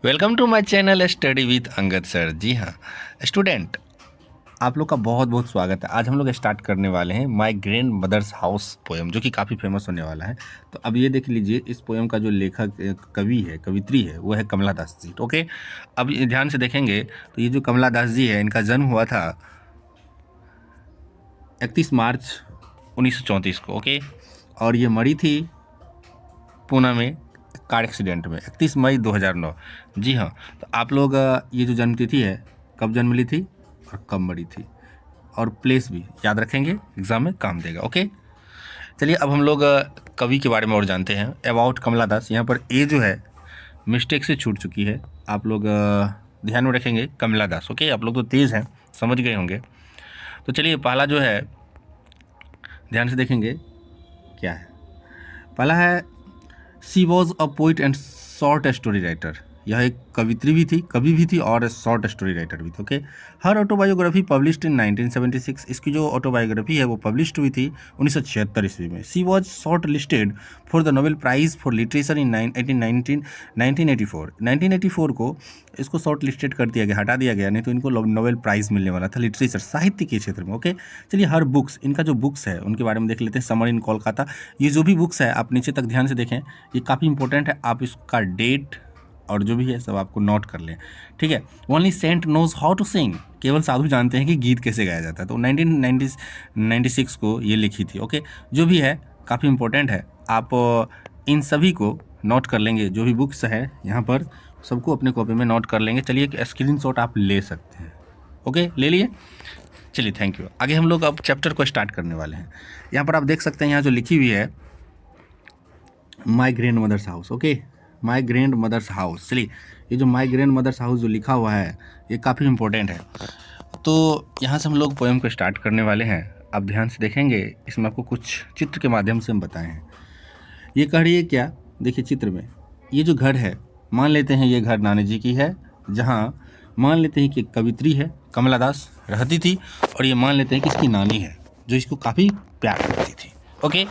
Welcome to my channel study with Angad sir. जी हाँ student, आप लोग का बहुत बहुत स्वागत है। आज हम लोग स्टार्ट करने वाले हैं my grandmother's house poem, जो कि काफ़ी फेमस होने वाला है। तो अब ये देख लीजिए, इस पोएम का जो लेखक कवि है, कवित्री है, वो है कमला दास जी। ओके, अब ये ध्यान से देखेंगे तो ये जो कमला दास जी है, इनका जन्म हुआ था 31 मार्च 1934 को। ओके, और ये मरी थी पूना में कार एक्सीडेंट में 31 मई 2009। जी हाँ, तो आप लोग ये जो जन्मतिथि है, कब जन्म ली थी और कब मरी थी, और प्लेस भी याद रखेंगे, एग्जाम में काम देगा। ओके, चलिए अब हम लोग कवि के बारे में और जानते हैं। अबाउट कमला दास, यहाँ पर ए जो है मिस्टेक से छूट चुकी है, आप लोग ध्यान में रखेंगे कमला दास। ओके, आप लोग तो तेज़ हैं, समझ गए होंगे। तो चलिए पहला जो है ध्यान से देखेंगे क्या है। पहला है she was a poet and short story writer. यह एक कवित्री भी थी, कवि भी थी और शॉर्ट स्टोरी राइटर भी थी। Okay, her autobiography published in 1976। इसकी जो ऑटोबायोग्राफी है वो पब्लिश्ड हुई थी 1976 ईस्वी में। She was short listed for the Nobel prize for literature in 1984। 1984 को इसको शॉर्ट लिस्टेड कर दिया गया, हटा दिया गया, नहीं तो इनको नोबेल प्राइज़ मिलने वाला था लिटरेचर, साहित्य के क्षेत्र में। ओके, चलिए हर बुक्स, इनका जो बुक्स है उनके बारे में देख लेते हैं। समर इन कोलकाता, ये जो भी बुक्स है आप नीचे तक ध्यान से देखें, ये काफ़ी इंपॉर्टेंट है। आप इसका डेट और जो भी है सब आपको नोट कर लें, ठीक है। Only saint knows how to sing, केवल साधु जानते हैं कि गीत कैसे गाया जाता है। तो 1996 को ये लिखी थी। ओके, जो भी है काफ़ी इंपॉर्टेंट है, आप इन सभी को नोट कर लेंगे। जो भी बुक्स है यहाँ पर सबको अपने कॉपी में नोट कर लेंगे। चलिए एक स्क्रीनशॉट आप ले सकते हैं। ओके, ले लिए। चलिए थैंक यू। आगे हम लोग अब चैप्टर को स्टार्ट करने वाले हैं। यहाँ पर आप देख सकते हैं, यहाँ जो लिखी हुई है my grandmother's house. Okay, my grandmother's house. चलिए ये जो माई ग्रैंड मदर्स हाउस जो लिखा हुआ है ये काफ़ी इंपॉर्टेंट है। तो यहाँ से हम लोग पोएम को स्टार्ट करने वाले हैं। आप ध्यान से देखेंगे, इसमें आपको कुछ चित्र के माध्यम से हम बताए हैं। ये कह रही है क्या, देखिए चित्र में ये जो घर है, मान लेते हैं ये घर नानी जी की है, जहाँ मान लेते हैं कि कवित्री है कमला दास रहती थी, और ये मान लेते हैं कि इसकी नानी है जो इसको काफ़ी प्यार करती थी। ओके,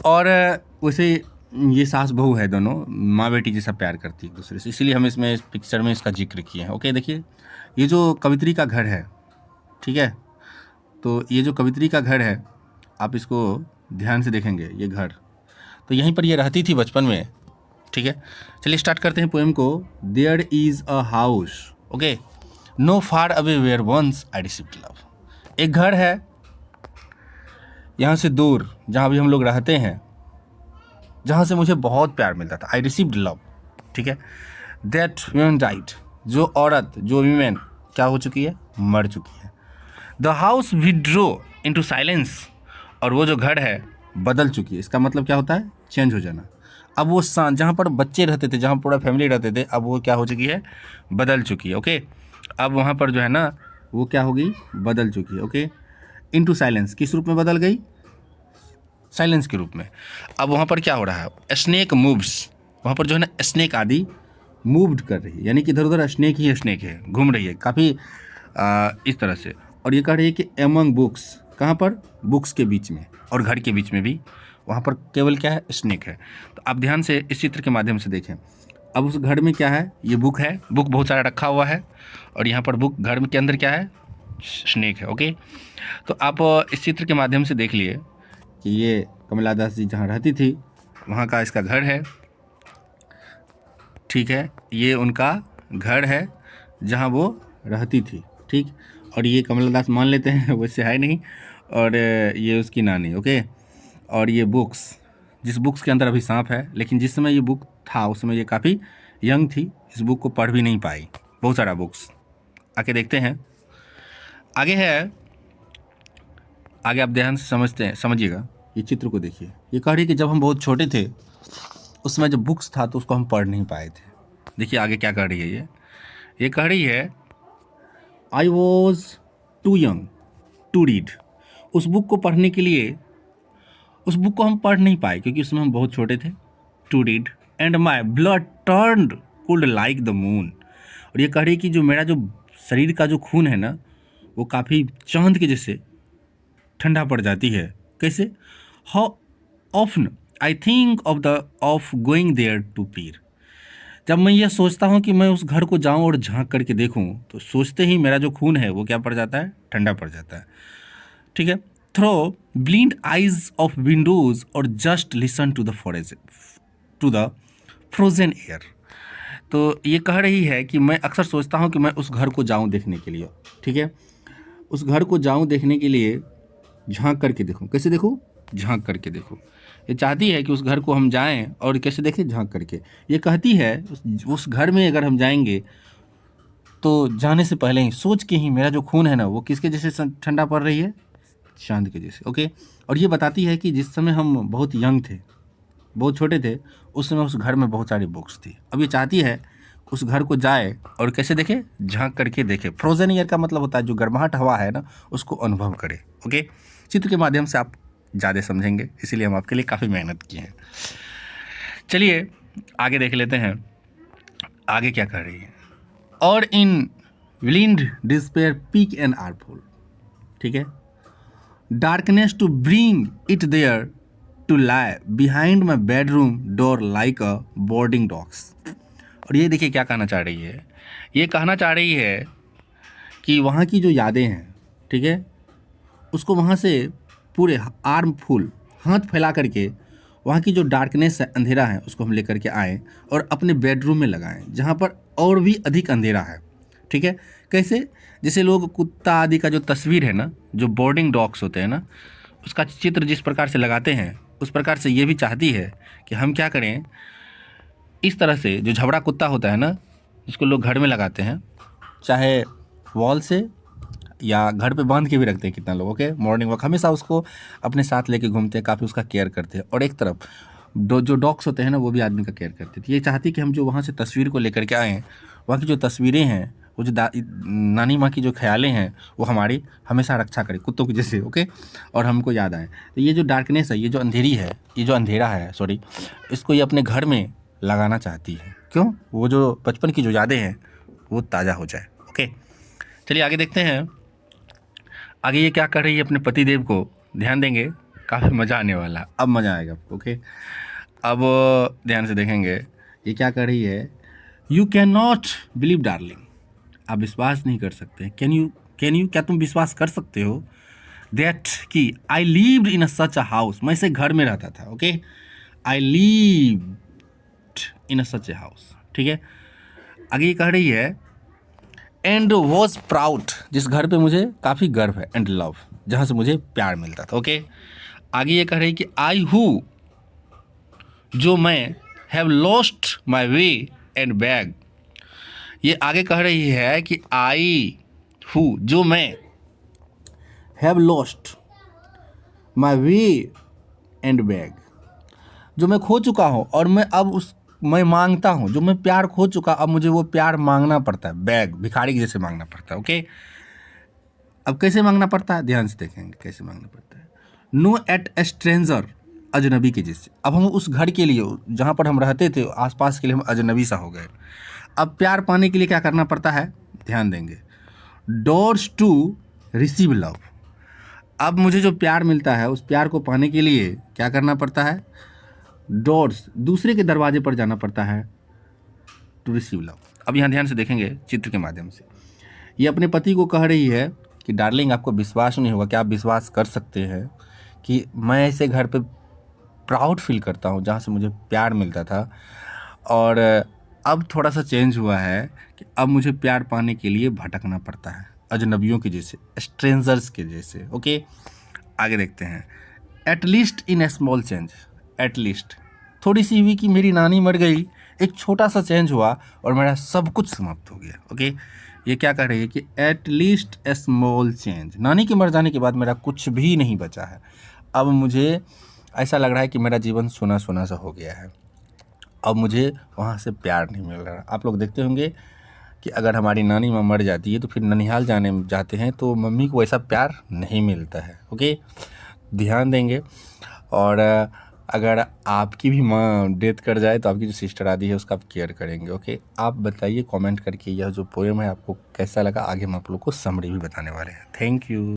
और वैसे ये सास बहू है, दोनों माँ बेटी जैसा प्यार करती है एक दूसरे से, इसीलिए हम इसमें इस पिक्चर में इसका जिक्र किए हैं। ओके, देखिए ये जो कवित्री का घर है, ठीक है, तो ये जो कवित्री का घर है आप इसको ध्यान से देखेंगे, ये घर तो यहीं पर ये रहती थी बचपन में, ठीक है। चलिए स्टार्ट करते हैं पोएम को। There is a house, okay, no far away where once I received love. एक घर है यहाँ से दूर, जहाँ भी हम लोग रहते हैं, जहाँ से मुझे बहुत प्यार मिलता था। आई रिसीव्ड लव, ठीक है। दैट वीमेन डाइड, जो औरत, जो वीमेन क्या हो चुकी है, मर चुकी है। The house withdraw into silence, और वो जो घर है बदल चुकी है। इसका मतलब क्या होता है, चेंज हो जाना। अब वो जहाँ पर बच्चे रहते थे, जहाँ पूरा फैमिली रहते थे, अब वो क्या हो चुकी है, बदल चुकी है। ओके, अब वहाँ पर जो है ना वो क्या होगी, बदल चुकी है। ओके, इनटू साइलेंस किस रूप में बदल गई, साइलेंस के रूप में। अब वहाँ पर क्या हो रहा है, स्नेक मूव्स, वहाँ पर जो है ना स्नेक आदि मूव्ड कर रही है, यानी कि इधर उधर स्नेक ही स्नेक है, घूम रही है काफ़ी इस तरह से। और ये कह रही है कि एमंग बुक्स, कहाँ पर, बुक्स के बीच में और घर के बीच में भी, वहाँ पर केवल क्या है, स्नेक है। तो आप ध्यान से इस चित्र के माध्यम से देखें। अब उस घर में क्या है, ये बुक है, बुक बहुत सारा रखा हुआ है, और यहाँ पर बुक घर के अंदर क्या है, स्नेक है। ओके, तो आप इस चित्र के माध्यम से देख लिए कि ये कमला दास जी जहाँ रहती थी वहाँ का इसका घर है, ठीक है। ये उनका घर है जहाँ वो रहती थी, ठीक। और ये कमला दास मान लेते हैं वैसे है नहीं, और ये उसकी नानी। ओके, और ये बुक्स, जिस बुक्स के अंदर अभी सांप है, लेकिन जिस समय ये बुक था उस समय ये काफ़ी यंग थी, इस बुक को पढ़ भी नहीं पाई। बहुत सारा बुक्स, आके देखते हैं आगे है। आगे आप ध्यान से समझते हैं, समझिएगा, ये चित्र को देखिए। ये कह रही है कि जब हम बहुत छोटे थे उस समय जब बुक्स था तो उसको हम पढ़ नहीं पाए थे। देखिए आगे क्या कह रही है, ये कह रही है I was too young to read. उस बुक को पढ़ने के लिए, उस बुक को हम पढ़ नहीं पाए क्योंकि उसमें हम बहुत छोटे थे। To read and my blood turned cold like the moon. और ये कह रही है कि जो मेरा जो शरीर का जो खून है ना, वो काफ़ी चांद के जैसे ठंडा पड़ जाती है। कैसे, how often I think of going there to peer. जब मैं ये सोचता हूँ कि मैं उस घर को जाऊँ और झांक करके देखूँ, तो सोचते ही मेरा जो खून है वो क्या पड़ जाता है, ठंडा पड़ जाता है। ठीक है। Through blind eyes of windows और just listen to the forest to the frozen air. तो ये कह रही है कि मैं अक्सर सोचता हूँ कि मैं उस घर को जाऊँ देखने के लिए। ठीक है, उस घर को जाऊँ देखने के लिए, झांक करके देखूँ। कैसे देखूँ? झांक करके देखूँ। ये चाहती है कि उस घर को हम जाएं और कैसे देखें? झांक करके। ये कहती है उस घर में अगर हम जाएंगे तो जाने से पहले ही सोच के ही मेरा जो खून है ना वो किसके जैसे ठंडा पड़ रही है? चांद के जैसे। ओके। और ये बताती है कि जिस समय हम बहुत यंग थे, बहुत छोटे थे, उस समय उस घर में बहुत सारी बुक्स थी। अब ये चाहती है उस घर को जाए और कैसे देखे? झांक करके देखे। फ्रोजन ईयर का मतलब होता है जो गर्माहट हवा है ना उसको अनुभव करे। ओके। चित्र के माध्यम से आप ज़्यादा समझेंगे, इसीलिए हम आपके लिए काफ़ी मेहनत किए हैं। चलिए आगे देख लेते हैं, आगे क्या कर रही है। और in wild despair pick and armful. ठीक है। Darkness to bring it there to lie behind my bedroom door like a boarding dogs. और ये देखिए क्या कहना चाह रही है। ये कहना चाह रही है कि वहाँ की जो यादें हैं, ठीक है, उसको वहाँ से पूरे आर्म फुल हाथ फैला करके वहाँ की जो डार्कनेस है, अंधेरा है, उसको हम लेकर के आएँ और अपने बेडरूम में लगाएं जहाँ पर और भी अधिक अंधेरा है। ठीक है। कैसे? जैसे लोग कुत्ता आदि का जो तस्वीर है ना, जो बोर्डिंग डॉग्स होते हैं ना, उसका चित्र जिस प्रकार से लगाते हैं उस प्रकार से ये भी चाहती है कि हम क्या करें, इस तरह से जो झबड़ा कुत्ता होता है ना, जिसको लोग घर में लगाते हैं, चाहे वॉल से या घर पे बांध के भी रखते हैं कितना लोग। ओके। मॉर्निंग वॉक हमेशा उसको अपने साथ लेके घूमते हैं, काफ़ी उसका केयर करते हैं। और एक तरफ जो डॉग्स होते हैं ना वो भी आदमी का केयर करते थे। ये चाहती कि हम जो वहाँ से तस्वीर को लेकर के आएँ, वहाँ की जो तस्वीरें हैं, वो जो नानी माँ की जो ख्यालें हैं वो हमारी हमेशा रक्षा करें कुत्तों की जैसे। ओके। और हमको याद आए। तो ये जो डार्कनेस है, ये जो अंधेरी है, ये जो अंधेरा है, सॉरी, इसको ये अपने घर में लगाना चाहती है। क्यों? वो जो बचपन की जो यादें हैं वो ताज़ा हो जाए। ओके। चलिए आगे देखते हैं, आगे ये क्या कर रही है अपने पति देव को। ध्यान देंगे, काफ़ी मज़ा आने वाला, अब मज़ा आएगा आपको। ओके। अब ध्यान से देखेंगे ये क्या कर रही है। You can not believe darling, आप विश्वास नहीं कर सकते। कैन यू क्या तुम विश्वास कर सकते हो? दैट कि I lived in such a house, मैं इसे घर में रहता था। Okay. I lived in such a house. ठीक है। आगे ये कह रही है एंड वॉज प्राउड, जिस घर पे मुझे काफ़ी गर्व है, एंड लव, जहाँ से मुझे प्यार मिलता था। ओके। आगे ये कह रही कि आई हु, जो मैं, have lost my way and bag. ये आगे कह रही है कि आई हु, जो मैं, have lost my way and bag, जो मैं खो चुका हूँ और मैं मांगता हूँ, जो मैं प्यार खो चुका, अब मुझे वो प्यार मांगना पड़ता है, बैग, भिखारी के जैसे मांगना पड़ता है। ओके। अब कैसे मांगना पड़ता है, ध्यान से देखेंगे कैसे मांगना पड़ता है। नो एट ए स्ट्रेंजर, अजनबी के जैसे। अब हम उस घर के लिए जहाँ पर हम रहते थे आसपास के लिए हम अजनबी सा हो गए। अब प्यार पाने के लिए क्या करना पड़ता है, ध्यान देंगे। डोर्स टू रिसीव लव, अब मुझे जो प्यार मिलता है उस प्यार को पाने के लिए क्या करना पड़ता है, डोर्स, दूसरे के दरवाजे पर जाना पड़ता है, टू रिसीव लव। अब यहाँ ध्यान से देखेंगे चित्र के माध्यम से, ये अपने पति को कह रही है कि डार्लिंग आपको विश्वास नहीं होगा, क्या आप विश्वास कर सकते हैं कि मैं ऐसे घर पे प्राउड फील करता हूँ जहाँ से मुझे प्यार मिलता था, और अब थोड़ा सा चेंज हुआ है कि अब मुझे प्यार पाने के लिए भटकना पड़ता है, अजनबियों के जैसे, स्ट्रेंजर्स के जैसे। ओके। आगे देखते हैं। At least in A small change, at least थोड़ी सी हुई कि मेरी नानी मर गई, एक छोटा सा चेंज हुआ और मेरा सब कुछ समाप्त हो गया। ओके। ये क्या कह रही है कि एटलीस्ट ए स्मॉल चेंज, नानी के मर जाने के बाद मेरा कुछ भी नहीं बचा है, अब मुझे ऐसा लग रहा है कि मेरा जीवन सुना सुना सा हो गया है, अब मुझे वहाँ से प्यार नहीं मिल रहा। आप लोग देखते होंगे कि अगर हमारी नानी माँ मर जाती है तो फिर ननिहाल जाते हैं तो मम्मी को ऐसा प्यार नहीं मिलता है। ओके। ध्यान देंगे। और अगर आपकी भी माँ डेथ कर जाए तो आपकी जो सिस्टर आदि है उसका आप केयर करेंगे। ओके। आप बताइए कमेंट करके यह जो पोएम है आपको कैसा लगा, आगे हम आप लोग को समरी भी बताने वाले हैं। Thank you.